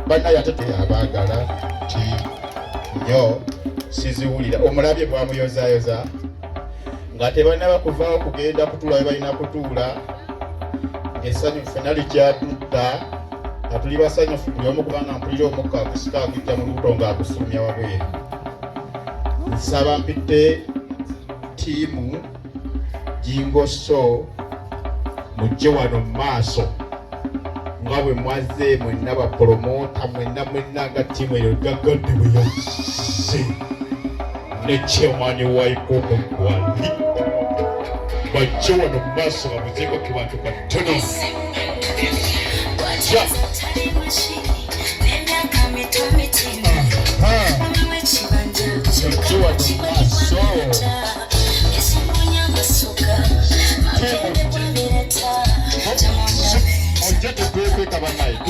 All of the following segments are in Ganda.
Bana yatete abagala ti nyo siziwulira omulabye bwamuyozayoza nga tebana bakuva okugenda kutula we balina kutuula essanyu fenali kyatutta nga tuli basanyufu buli omu kubanga mpulira omukka akusika agujja mu lubuto ng'akusumya wabweru. Nsaba mpite ttiimu Jingo so mujje wano mu maaso nga bwe mwaze mwenna bapromota mwenna nga ttiimu eyo gaggadde bwe yose ne kyemwani waikomo gwali bajje wano mu maaso nga muzeeko ku bantu katono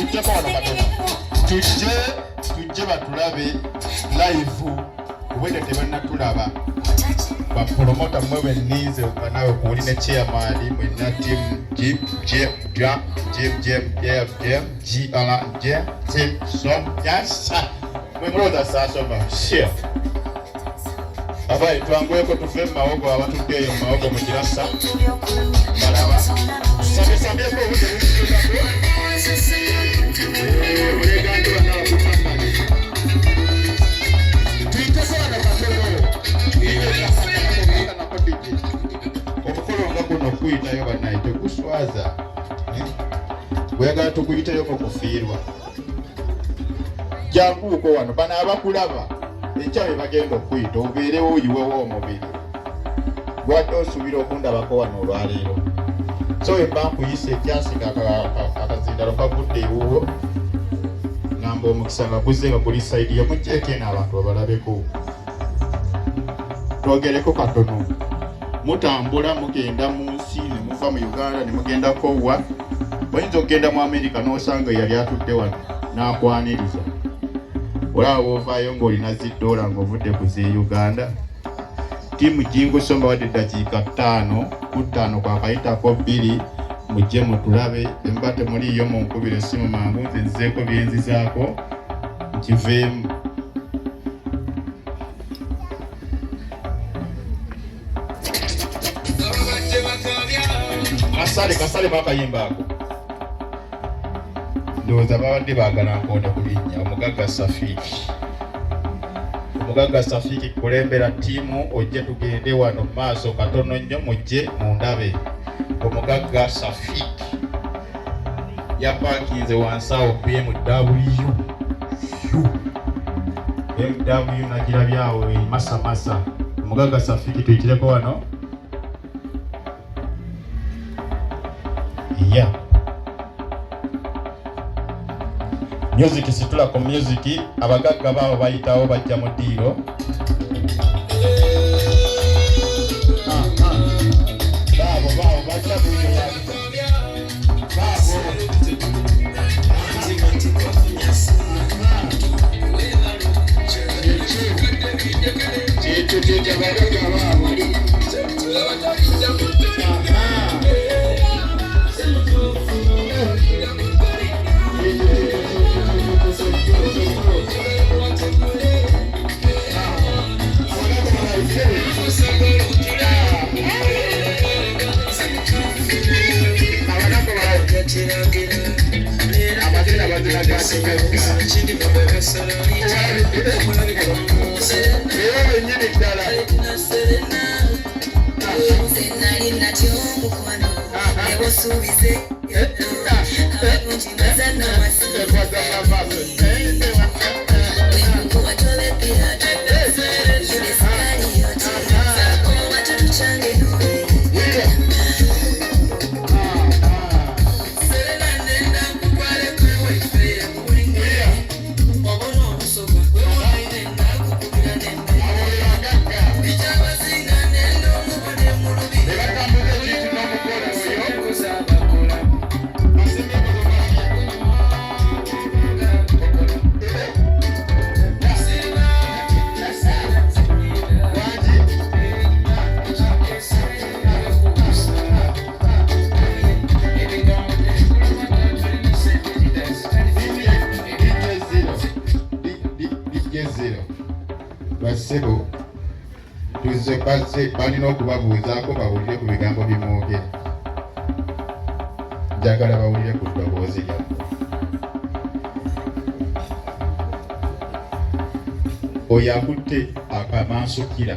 tujjeko wano katono tujje batulabe live obwedde tebannatulaba bapromota mmwe benninze nawe kuuli ne chairman mwenna timu mwemulooza saasoma abayi twangweko tuve mu mawogo abatudde eyo mu mawogo mugirasa balaba sambesambyeko obudde tuyiteseana katono omukolo nga guno okuyitayo bannaye teguswaza bweyagala tukuyitayo mukufiirwa janguuko wano bano abakulaba enkya bwe bagenda okuyita obeerewo oyiwewo omubiri gwadde osuubira okundabako wano olwaleero so wemba nkuyisa ekyasinga akazindalo kagudde ewuwo ngamba omukisa nga guzze nga guli sayidi yomugjeeko eno abantu babalabeko twogereko katono mutambula mugenda mu nsi ne muva mu Uganda ne mugenda kowa oyinza okugenda mu America n'osanga yali atudde wano n'akwaniriza olaba bw'ovaayo ng'olina $0 ng'ovudde ku z'e Uganda tiimu Jingo somba wadde eddakiika 5 ku 5 kwakayitako 2 mujje mutulabe emba temuliiyo munkubira essimu mangu nze nzizeeko byenzizaako nkiveemu kasale bakayimba ako ndowooza babadde baagala nkoone ku linnya omugagga Safiiki kulembera ttiimu ojje tugende wano maaso katono nnyo mujje mundabe omugagga Safiiki yapaakinze wansi awo BMW nagirabyawo masamasa omugagga Safiiki tuyikireko wano music situla ku music abagagga baabo bayitawo bajja mu ddiiro baabo bajja basebo tuze balina okubabuuzaako bawulire ku bigambo bimwogera njagala bawulire ku ddoboozi lyammwe oyo akutte akamansukira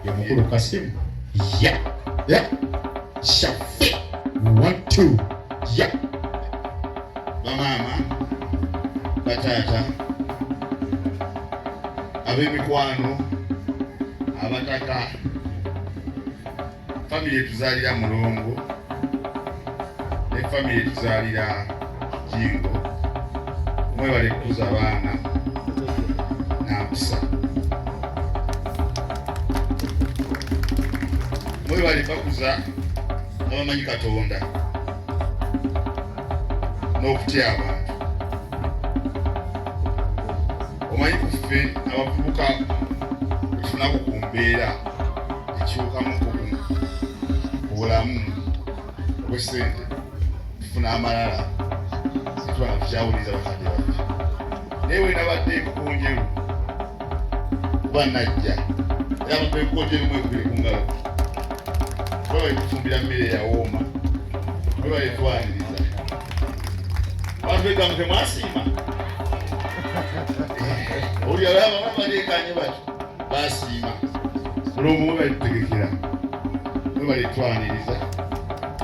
yomukulu Kasimu shafe 1-2 bamaama bataata ab'emikwano abataka family etuzaalira Mulongo ne family etuzaalira Jingo mwebale kuza abaana nampisa mwebale bakuza abamanyi Katonda n'okutya abantu omanyi kuffe abavubuka tufunako ku mbeera ekiwukamu ku bulamu obw'essente tufuna amalala etubanga tukyawuliriza bakadde baffe naye bwe nabadde enkukunjeru kuba najja era abantu enkukunjeru mwekubire ku ngalo kuba balitufumbira mmere yawooma kuba balitwaniriza abantu egamu temwasiima oli alaba balekanye bati basiima olwomumwe balitutegekera mwe balitwaniriza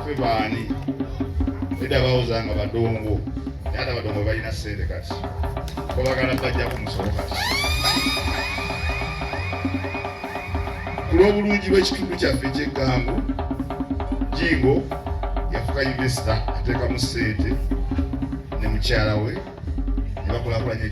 fe baani edda bawozanga badongo naye ate abadongo balina ssente kati babagala bajjaku musolo kati ku lw'obulungi bw'ekitundu kyaffe eky'eggango Jingo yafuka investor ateekamu ssente ne mukyala we ne bakulaakulanya